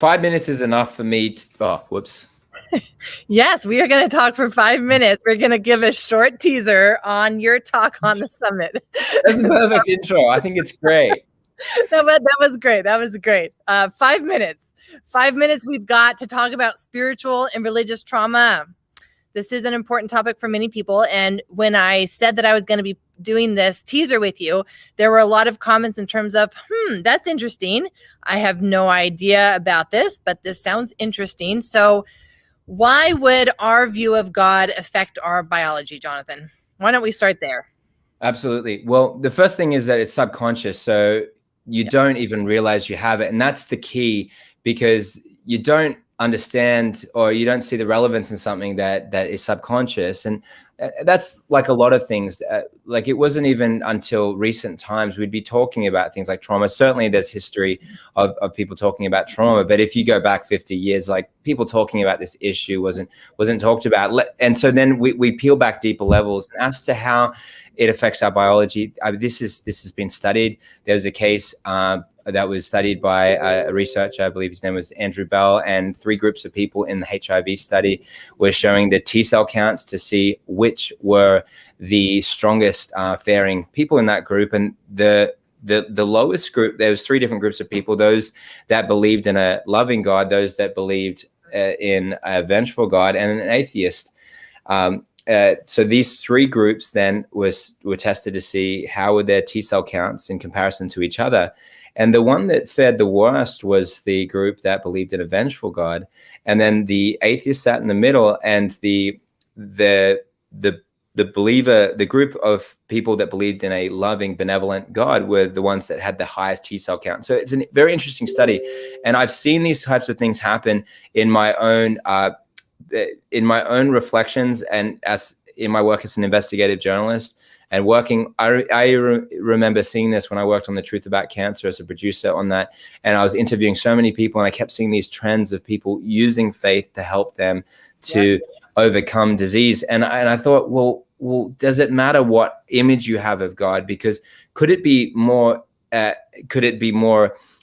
5 minutes is enough for me to, oh, whoops. Yes, we are going to talk for 5 minutes. We're going to give a short teaser on your talk on the summit. That's a perfect intro. I think it's great. That was great. That was great. 5 minutes. 5 minutes we've got to talk about spiritual and religious trauma. This is an important topic for many people. And when I said that I was going to be doing this teaser with you, there were a lot of comments in terms of, that's interesting. I have no idea about this, but this sounds interesting. So why would our view of God affect our biology, Jonathan? Why don't we start there? Absolutely. Well, the first thing is that it's subconscious. So you don't even realize you have it. And that's the key, because you don't understand or you don't see the relevance in something that is subconscious. And that's like a lot of things. Like it wasn't even until recent times we'd be talking about things like trauma. Certainly there's history of people talking about trauma, but if you go back 50 years, like people talking about this issue wasn't talked about. And so then we peel back deeper levels as to how it affects our biology. This has been studied. There was a case that was studied by a researcher, I believe his name was Andrew Bell, and 3 groups of people in the HIV study were showing the T cell counts to see which were the strongest faring people in that group. And the lowest group, there was 3 different groups of people: those that believed in a loving God, those that believed in a vengeful God, and an atheist. So these 3 groups then were tested to see how were their T cell counts in comparison to each other. And the one that fared the worst was the group that believed in a vengeful God. And then the atheist sat in the middle, and the believer, the group of people that believed in a loving, benevolent God were the ones that had the highest T cell count. So it's a very interesting study. And I've seen these types of things happen in my own reflections and as in my work as an investigative journalist and working. I remember seeing this when I worked on The Truth About Cancer as a producer on that, and I was interviewing so many people, and I kept seeing these trends of people using faith to help them to overcome disease. And I thought, well, does it matter what image you have of God? Because could it be more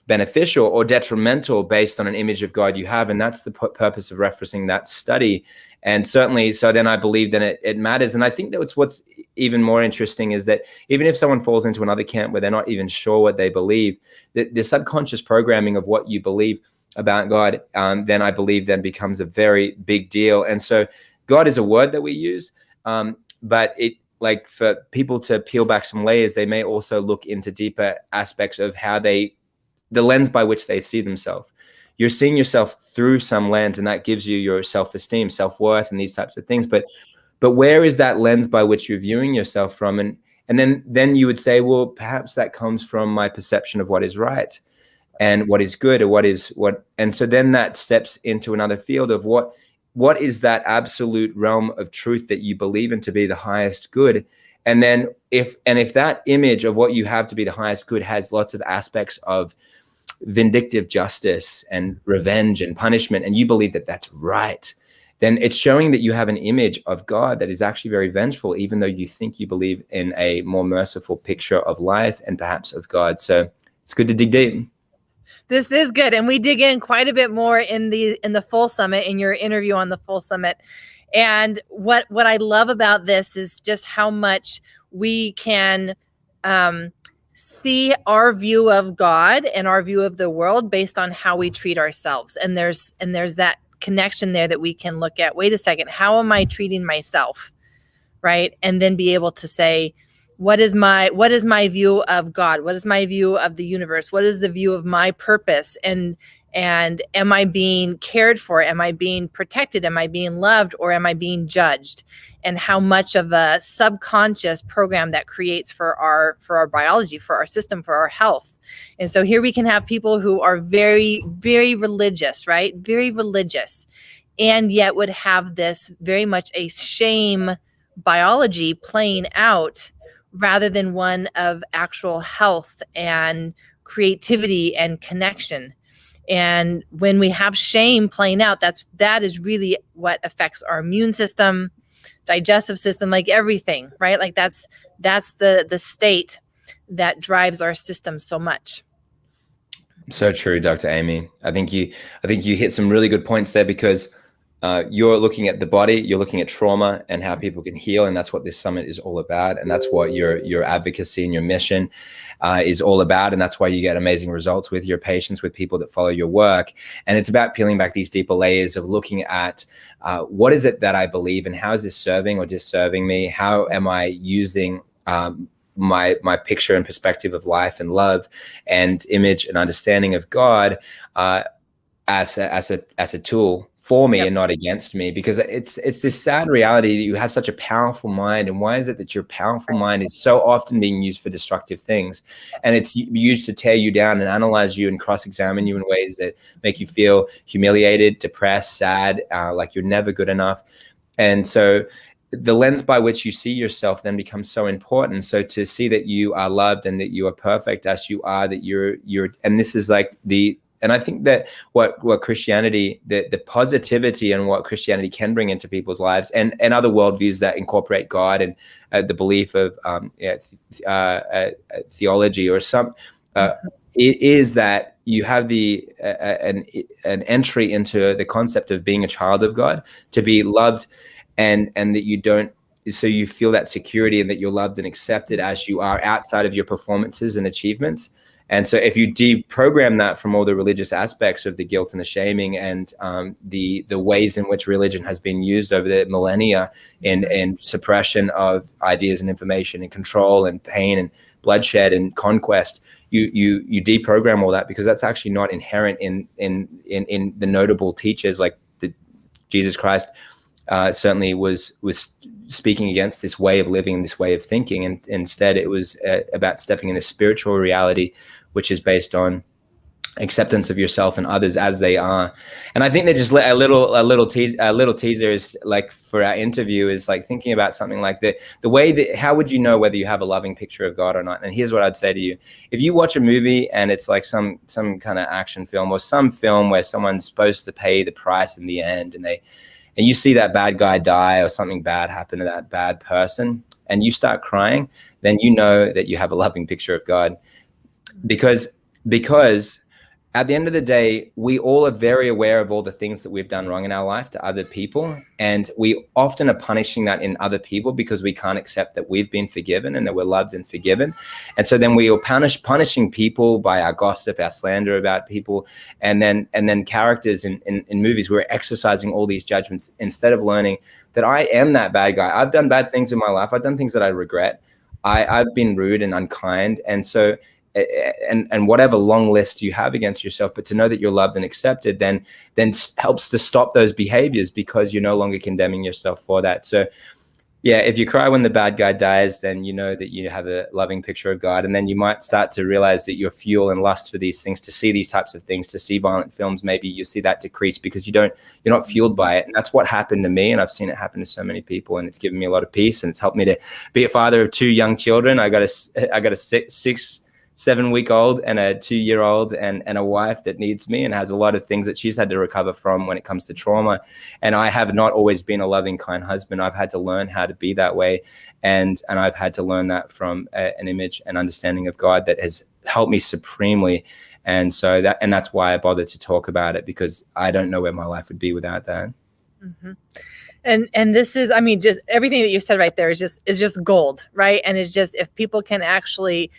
beneficial or detrimental based on an image of God you have? And that's the purpose of referencing that study. And certainly, so then I believe that it matters. And I think that what's even more interesting is that even if someone falls into another camp where they're not even sure what they believe, the subconscious programming of what you believe about God, then I believe then becomes a very big deal. And so God is a word that we use, but it, like, for people to peel back some layers, they may also look into deeper aspects of how the lens by which they see themselves. You're seeing yourself through some lens, and that gives you your self-esteem, self-worth, and these types of things. But where is that lens by which you're viewing yourself from? And then you would say, well, perhaps that comes from my perception of what is right and what is good, or what. And so then that steps into another field of what is that absolute realm of truth that you believe in to be the highest good. And then if that image of what you have to be the highest good has lots of aspects of vindictive justice and revenge and punishment, and you believe that that's right, then it's showing that you have an image of God that is actually very vengeful, even though you think you believe in a more merciful picture of life and perhaps of God. So it's good to dig deep. This is good. And we dig in quite a bit more in the Full Summit, in your interview on the Full Summit. And what I love about this is just how much we can see our view of God and our view of the world based on how we treat ourselves. And there's that connection there that we can look at. Wait a second, how am I treating myself? Right? And then be able to say, what is my view of God? What is my view of the universe? What is the view of my purpose? And am I being cared for? Am I being protected? Am I being loved? Or am I being judged? And how much of a subconscious program that creates for our biology, for our system, for our health. And so here we can have people who are very, very religious, right? Very religious, and yet would have this very much a shame biology playing out rather than one of actual health and creativity and connection. And when we have shame playing out, that is really what affects our immune system, digestive system, like everything, right? Like that's the state that drives our system so much. So true, Dr. Amy. I think you hit some really good points there, because you're looking at the body, you're looking at trauma and how people can heal, and that's what this summit is all about, and that's what your advocacy and your mission is all about, and that's why you get amazing results with your patients, with people that follow your work. And it's about peeling back these deeper layers of looking at what is it that I believe, and how is this serving or disserving me? How am I using my picture and perspective of life and love and image and understanding of God as a tool for me, Yep. and not against me? Because it's this sad reality that you have such a powerful mind, and why is it that your powerful Right. mind is so often being used for destructive things, and it's used to tear you down and analyze you and cross-examine you in ways that make you feel humiliated, depressed, sad, like you're never good enough. And so the lens by which you see yourself then becomes so important. So to see that you are loved and that you are perfect as you are, that you're, and this is like and I think that what Christianity, the positivity and what Christianity can bring into people's lives, and other worldviews that incorporate God and the belief of theology or some, it is that you have an entry into the concept of being a child of God, to be loved, and that you don't, so you feel that security and that you're loved and accepted as you are, outside of your performances and achievements. And so if you deprogram that from all the religious aspects of the guilt and the shaming and the ways in which religion has been used over the millennia in suppression of ideas and information and control and pain and bloodshed and conquest, you deprogram all that, because that's actually not inherent in the notable teachers like Jesus Christ. Certainly was speaking against this way of living, this way of thinking, and instead it was about stepping in the spiritual reality, which is based on acceptance of yourself and others as they are. And I think that just a little teaser is like for our interview is like thinking about something like the way that, how would you know whether you have a loving picture of God or not? And here's what I'd say to you: if you watch a movie and it's like some kind of action film or some film where someone's supposed to pay the price in the end, and you see that bad guy die or something bad happen to that bad person, and you start crying, then you know that you have a loving picture of God. Because at the end of the day, we all are very aware of all the things that we've done wrong in our life to other people. And we often are punishing that in other people because we can't accept that we've been forgiven and that we're loved and forgiven. And so then we are punishing people by our gossip, our slander about people. And then characters in movies, we're exercising all these judgments instead of learning that I am that bad guy. I've done bad things in my life. I've done things that I regret. I've been rude and unkind. And so and whatever long list you have against yourself, but to know that you're loved and accepted then helps to stop those behaviors, because you're no longer condemning yourself for that. So yeah, if you cry when the bad guy dies, then you know that you have a loving picture of God. And then you might start to realize that your fuel and lust for these things, to see these types of things, to see violent films, maybe you see that decrease because you're not fueled by it. And that's what happened to me. And I've seen it happen to so many people, and it's given me a lot of peace, and it's helped me to be a father of 2 young children. I got a 7-week-old and a 2-year-old and a wife that needs me and has a lot of things that she's had to recover from when it comes to trauma. And I have not always been a loving, kind husband. I've had to learn how to be that way. And I've had to learn that from an image and understanding of God that has helped me supremely. And so that's why I bothered to talk about it, because I don't know where my life would be without that. Mm-hmm. And this is, I mean, just everything that you said right there is just gold, right? And it's just, if people can actually,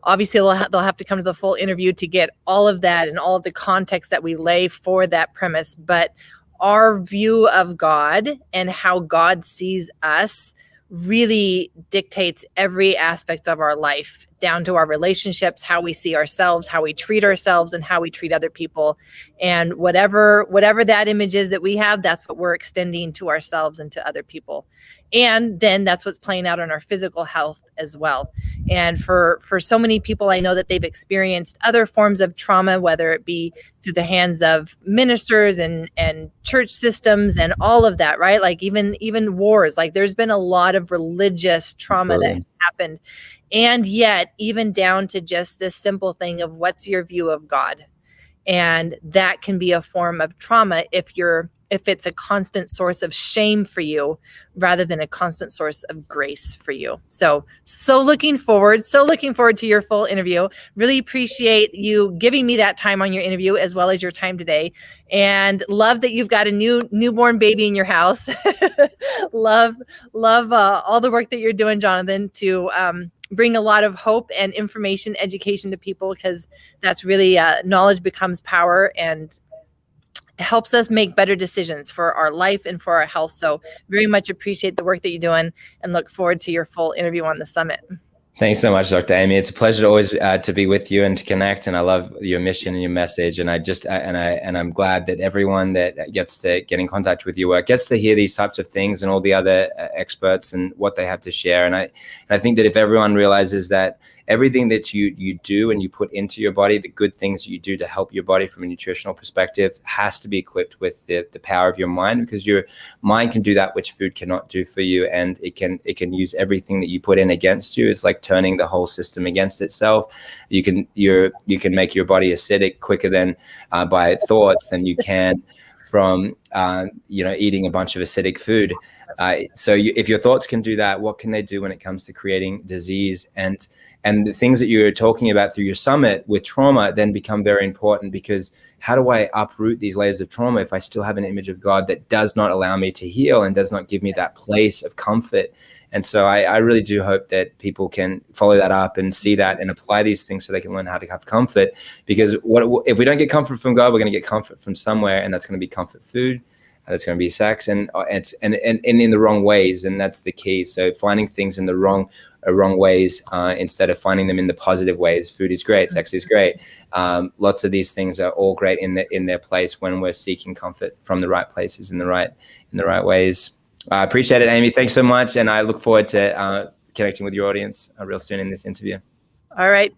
obviously they'll have to come to the full interview to get all of that and all of the context that we lay for that premise. But our view of God and how God sees us really dictates every aspect of our life, down to our relationships, how we see ourselves, how we treat ourselves, and how we treat other people. And whatever that image is that we have, that's what we're extending to ourselves and to other people. And then that's what's playing out on our physical health as well. And for so many people, I know that they've experienced other forms of trauma, whether it be through the hands of ministers and church systems and all of that, right? Like even wars, like there's been a lot of religious trauma that has happened. And yet, even down to just this simple thing of what's your view of God? And that can be a form of trauma if you're if it's a constant source of shame for you rather than a constant source of grace for you. So looking forward to your full interview. Really appreciate you giving me that time on your interview as well as your time today, and love that you've got a newborn baby in your house. love all the work that you're doing, Jonathan, to bring a lot of hope and information, education to people, because that's really knowledge becomes power and helps us make better decisions for our life and for our health. So very much appreciate the work that you're doing and look forward to your full interview on the summit. Thanks so much, Dr. Amy. It's a pleasure to always to be with you and to connect. And I love your mission and your message. And I'm glad that everyone that gets to get in contact with your work gets to hear these types of things and all the other experts and what they have to share. And I think that if everyone realizes that everything that you do and you put into your body, the good things you do to help your body from a nutritional perspective, has to be equipped with the power of your mind, because your mind can do that which food cannot do for you, and it can use everything that you put in against you. It's like turning the whole system against itself. You can make your body acidic quicker than by thoughts than you can from eating a bunch of acidic food. If your thoughts can do that, what can they do when it comes to creating disease? And the things that you're talking about through your summit with trauma then become very important, because how do I uproot these layers of trauma if I still have an image of God that does not allow me to heal and does not give me that place of comfort? And so I really do hope that people can follow that up and see that and apply these things so they can learn how to have comfort. Because if we don't get comfort from God, we're going to get comfort from somewhere, and that's going to be comfort food. That's going to be sex, and in the wrong ways, and that's the key. So finding things in the wrong ways instead of finding them in the positive ways. Food is great, sex is great. Lots of these things are all great in their place when we're seeking comfort from the right places in the right ways. I appreciate it, Amy. Thanks so much, and I look forward to connecting with your audience real soon in this interview. All right.